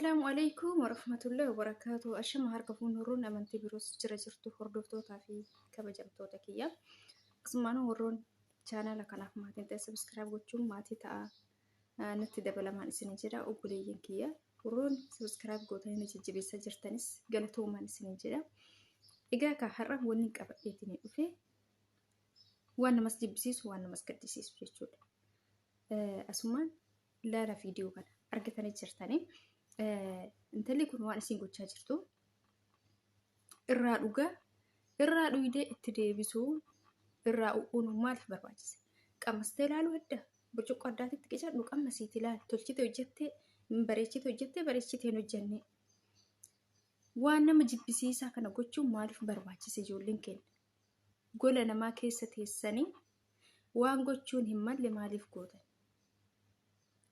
Assalaamu alaykum warahmatullahi wabarakatuh. Ashama harka fuunuruun amantii biroos jira jirtu hordoftootaa fi kabajamtoota kiyya. Asumaan warroon chaanala kanaaf maatiin ta'e subscribe gochuun maatii ta'a natti dabalamaan isin jedha obboleeyyan kiyya. Warroon subscribe gootanii jajjabeessaa jirtanis galatoomaan isin jedha. Egaa ka har'a wanni qabadheetiin dhufe waan namas jibbisiisu waan namas gaddisiisu jechuudha. Asumaan laala viidiyoo kana argitanii jirtanii. Intalli kun waan isin gochaa jirtu irraa dhugaa irraa dhuyidee itti deebisuu irraa u'uun maaliif barbaachise? Qammastee ilaaluu adda burcuqqoo addaatitti qicadhu qammasiiti ilaali tolchite hojjettee bareechite hojjettee bareechiteen hojjenne waan nama jibbisiisaa kana gochuun maaliif barbaachise? Ijoolleen keenya gola namaa keessa teessanii waan gochuun hin malle maaliif gootan?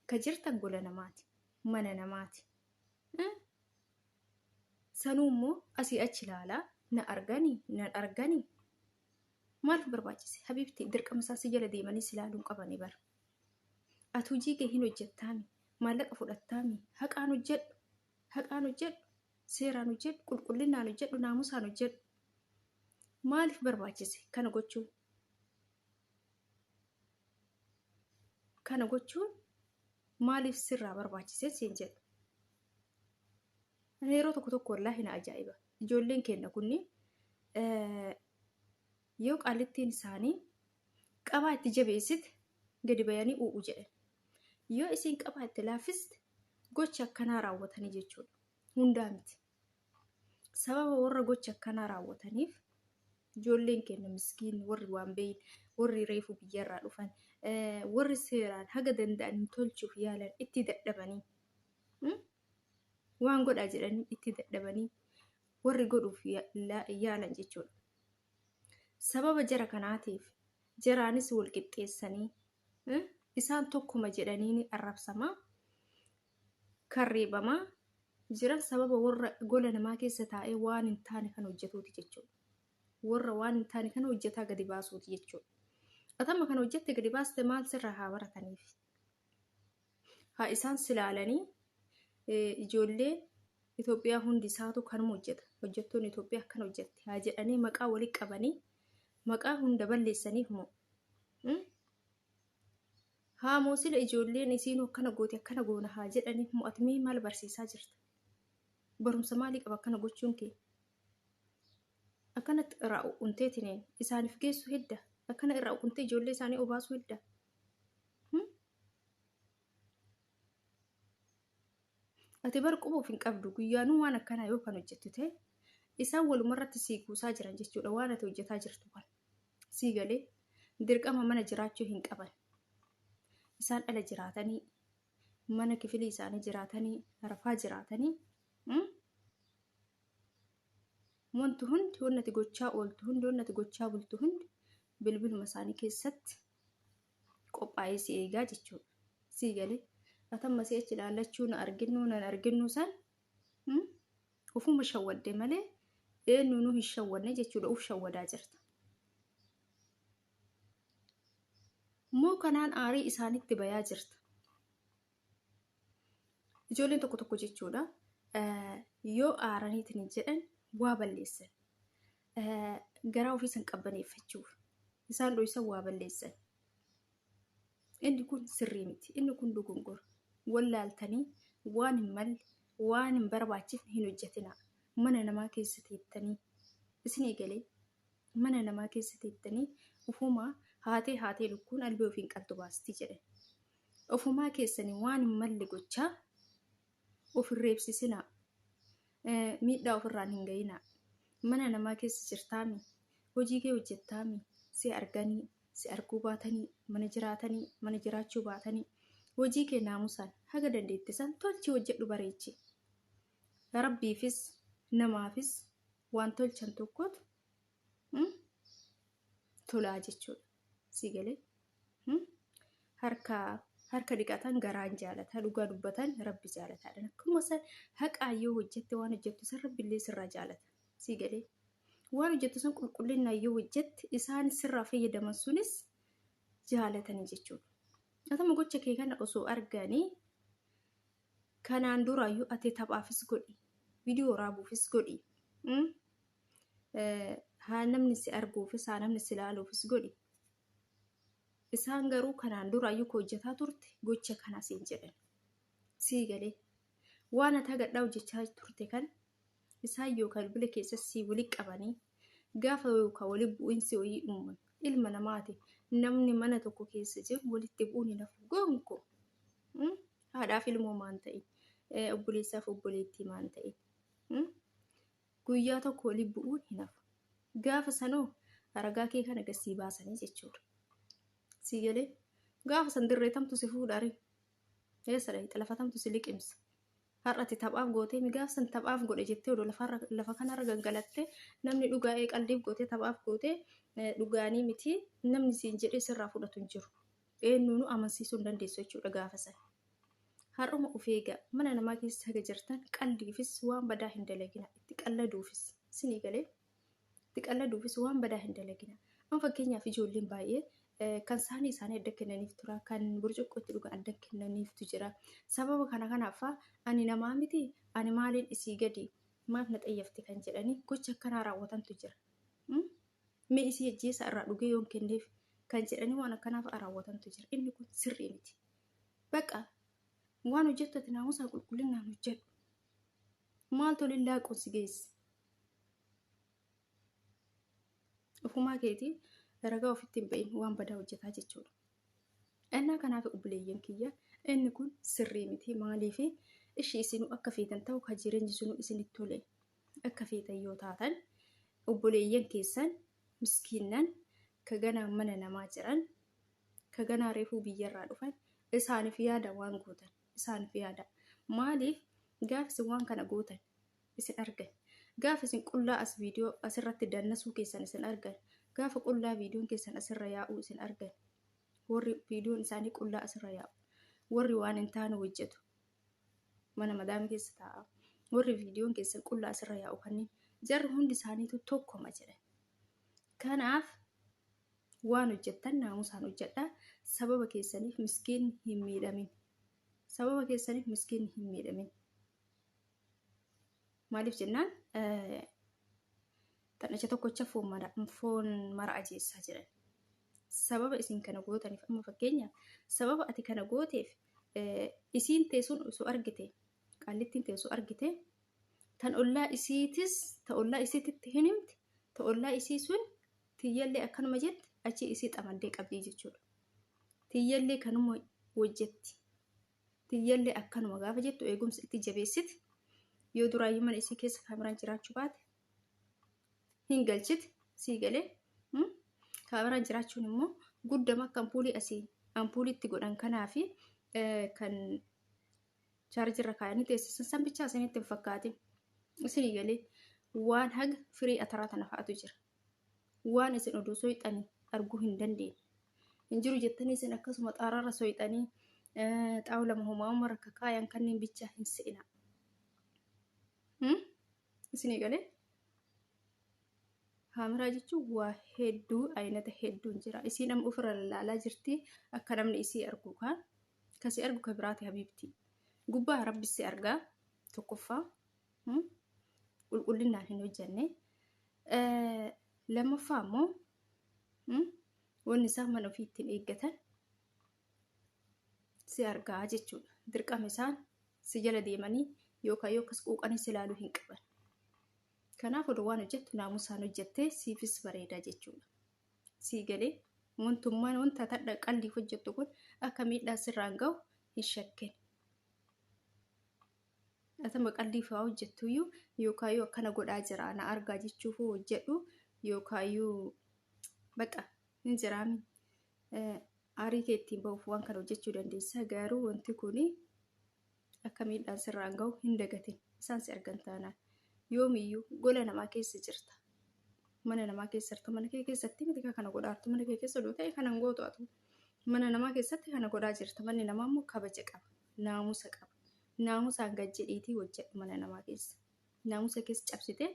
Ka jirtan gola namaati mana namaati. Sanuu immoo asii achi ilaalaa na arganii maaliif barbaachise? Habiibti dirqama isaa si jala deemanii si ilaaluun qabanii bara. Ati hojii kee hin hojjettaami maallaqa fudhattaami haqaan hojjedhu seeraan hojjedhu qulqullinaan hojjedhu naamusaan hojjedhu maaliif barbaachise kana gochuun? Kana gochuun maaliif sirraa barbaachise siin jedhu? Yeroo tokko wallaahi na ajaa'iba. Ijoolleen keenya kunni yoo qaalittiin isaanii qabaa itti jabeessite gadi bayanii u'u jedhan. Yoo isiin qabaa itti laaffiste gocha akkanaa raawwatanii jechuudha. Hundaa miti. Sababa warra gocha akkanaa raawwataniif ijoolleen keenya miskiin warri waan beeyin warri reefu biyyarraa dhufan warri seeraan haga danda'an tolchuuf yaalan itti dadhabanii waan godhaa jedhanii itti dadhabanii warri godhuuf yaalan jechuudha. Sababa jara kanaatiif jaraanis wal qixxeessanii isaan tokkuma jedhanii arrabsamaa karreebamaa jiran sababa warra gola namaa keessa taa'ee waan hin taane kan hojjetuuti jechuudha. Warra waan hin taane kan hojjetaa gadi baasuuti jechuudha. Atama kan hojjette gadi baaste maal sirraa haa barataniif? Haa isaan silaalanii ijoolleen Itoophiyaa hundi isaatu kanuma hojjeta. Hojjettoonni Itoophiyaa akkana hojjetti haa jedhanii maqaa walitti qabanii maqaa hunda balleessaniif moo? Haa moo sila ijoolleen isiinuu akkana goote akkana goona haa jedhaniif moo ati maal barsiisaa jirta? Barumsa maalii qaba akkana gochuun kee? Akkanatti irraa uunteetiin isaaniif geessu hidda. Akkana irraa untee ijoollee isaanii obaasuu hidda. Ati bar qubuuf hin qabdu guyyaanuu waan akkanaa yoo kan hojjettu ta'e isaan walumarratti sii kuusaa jiran jechuudha. Waan ati hojjetaa jirtu kan sii galee dirqama mana jiraachuu hin qaban. Isaan ala jiraatanii mana kifilii isaanii jiraatanii rafaa jiraatanii wanti hundi wannati gochaa ooltu hundi wannati gochaa bultu hundi bilbiluma isaanii keessatti qophaa'ee si eegaa jechuudha. Sii galee atamma si achi ilaallachuu na arginnu san ufuma shawwadde malee eenyuunuu hin shawwanne jechuudha. Uf shawwadaa jirta. Moo kanaan aarii isaanitti bayaa jirta. Ijoolleen tokko jechuudha yoo aaraniitiin jedhan waa balleessan garaa ofiisan qabbaneeffachuuf isaan dho'isan waa balleessan. Inni kun sirrii miti. Inni kun dogongora. Wallaaltanii waan hin malle waan hin barbaachifne hin hojjetinaa. Mana namaa keessa teettanii isin eegalee mana namaa keessa teettanii ufumaa haatee lukkuun albee ofiin qaltu baastii jedhan. Ufumaa keessanii waan hin malle gochaa of irreebsisinaa. Miidhaa ofirraan hin ga'inaa. Mana namaa keessa jirtaami hojii kee hojjettaami si arganii si arguu baatanii mana jiraachuu baatanii hojii kee naamusaan haga dandeette san tolchi hojjedhu bareechi. Rabbiifis namaafis waan tolchan tokkotu tolaa jechuudha. Sii galee harka dhiqatan garaan jaalata dhugaa dubbatan rabbi jaalataadha. Akkuma san haqaa yoo hojjette waan hojjettu san rabbillee sirraa jaalata. Sii galee waan hojjettu san qulqullinaan yoo hojjette isaan sirraa fayyadaman sunis jaalatanii jechuudha. Atama gocha kee kana osoo arganii kanaan duraayyuu ati taphaafis godhi viidiyoo raabuufis godhi haa namni si arguufis haa namni si ilaaluufis godhi. Isaan garuu kanaan duraayyuu hojjetaa turte gocha kana siin jedhan sii galee waan ati hagadhaa hojjechaa turte kan isaan yookaan bilbila keessa sii walitti qabanii gaafa yookaan walitti bu'iinsi wayii uuman ilma namaati namni mana tokko keessa jiru walitti bu'uun hin hafu gonko haadhaaf ilmoo maan ta'e obboleessaaf obboleettii maan ta'e guyyaa tokko walitti bu'uun hin hafu gaafa sanoo ragaa kee kana gasii baasanii jechuudha. Sii galee gaafa san dirreetamtu si fuudhari eessadha xalafatamtu si liqimsa har'ati taphaaf gootee gaafa san taphaaf godhe jettee odoo lafa kanarra gangalattee namni dhugaa'ee qaldiif gootee taphaaf gootee dhugaanii miti namni siin jedhee sirraa fudhatu hin jiru eenyuunu amansiisuu hin dandeessu jechuudha gaafa san. Har'uma of eegaa mana namaa keessa haga jirtan qaldiifis waan badaa hin dalagina itti qalladuufis sinii galee itti qalladuufis waan badaa hin dalagina. Amma fakkeenyaaf ijoolleen baay'ee kan saanii isaanii adda kennaniif tura kan burcuqqootti dhugan adda kennaniiftu jira. Sababa kanaaf ani namaa miti ani maaliin isii gadi maaf na xayyafte kan jedhanii gocha akkanaa raawwatantu jira. Mee isii ajjeessa irraa dhugee yoon kenneef kan jedhanii waan akkanaaf raawwatantu jira. Inni kun sirrii miti. Baqa waan hojjettu ati naamusaa qulqullinaan hojjedhu. Maal tolin laaquun si geessi? Ofumaa keetii ragaa ofitti hin bahin waan badaa hojjetaa jechuudha. Innaa kanaaf obboleeyyan kiyya inni kun sirrii miti maaliif ishii isinuu akka feetan ta'u kan jireenyi sunuu isinitti tole akka feetan yoo taatan obboleeyyan keessan miskiinnan ka ganaa mana namaa jiran ka ganaa reefuu biyyarraa dhufan isaaniif yaada waan gootan isaaniif yaada maaliif gaafa isin waan kana gootan isin argan gaafa isin qullaa as viidiyoo asirratti dannasuu keessan isin argan gaafa qullaa viidiyoon keessan asirra yaa'uu isin argan warri viidiyoon isaanii qullaa asirra yaa'u warri waan hin taane hojjetu mana madaami keessa taa'a warri viidiyoon keessan qullaa asirra yaa'u kanneen jarri hundi isaaniitu tokkoma jedhan. Kanaaf waan hojjettan naamusaan hojjedhaa sababa keessaniif miskiin hin miidhamin sababa keessaniif miskiin hin miidhamin maaliif jennaan tanacha tokkocha foon mara ajeessaa jiran sababa isin kana gootaniif amma fakkeenya sababa ati kana gooteef isiin teessuun osoo argite qaallittiin teessoo argite tan ollaa isiitis ta ollaa isiititti hin himti ta ollaa isii sun tiyyallee akkanuma jette achi isii xamandee qabdii jechuudha. Tiyyallee kanuma hojjetti tiyyallee akkanuma gaafa jettu eegumsa itti jabeessiti yoo duraayyuu mana isii keessa kaameraan jiraachuu baate hin galchiti sii galee kaameraan jiraachuun immoo guddama akka ampuulii asii ampuuliitti godhan kanaafi kan chaarjirra kaayanii teessisan san bichaa isinitti hin fakkaatin isinii galee waan haga firii ataraa tana fa'atu jira waan isin oduu soyxanii arguu hin dandeenye hin jiru jettanii isin akkasuma xaararra soyxanii xaawulama homaa rakka kaayan kanneen bichaa hin se'ina isinii galee kaameraa jechuun waa hedduu aynata hedduun jira isiin amma ofirra ilaalaa jirti akka namni isii argu kan kasi argu ka biraati habiibti gubbaa rabbisi argaa tokkoffaa qulqullinaan hin hojjenne lammaffaa immoo wanni isaan mana ofii ittiin eeggatan si argaa jechuudha dirqama isaan si jala deemanii yookaan yoo akkas quuqanii si ilaaluu hin qaban. Kanaaf oduu waan hojjettu naamusaan hojjettee siifis bareedaa jechuudha. Sii galee wantummaan wanta tadha qalliif hojjettu kun akka miidhaa sirraan gahu hin shakkeen. Atama qalliif haa hojjettuyyuu yookaan yoo akkana godhaa jira na argaa jechuuf hojjedhu yookaan yoo baqa hin jiraami aarii kee ittiin bahuuf waan kana hojjechuu dandeessa garuu wanti kun akka miidhaan sirraan gahu hin dagatin isaan si argan taanaan. Yoomiyyuu gola namaa keessa jirta mana namaa keessa jirta mana kee keessatti miti kana godhaartu mana kee keessa doo ta'e kanan gootu atu mana namaa keessatti kana godhaa jirta manni namaa immoo kabaja qaba naamusa qaba naamusaan gad jedhiitii hojjedhu mana namaa keessa naamusa keessa cabsite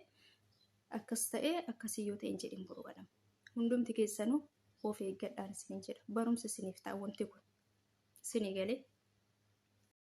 akkas ta'e akkasii yoo ta'e hin jedhin burganama hundumti keessanuu of eeggadhaan isin jedha barumsa isiniif ta'a wanti kun isinii galee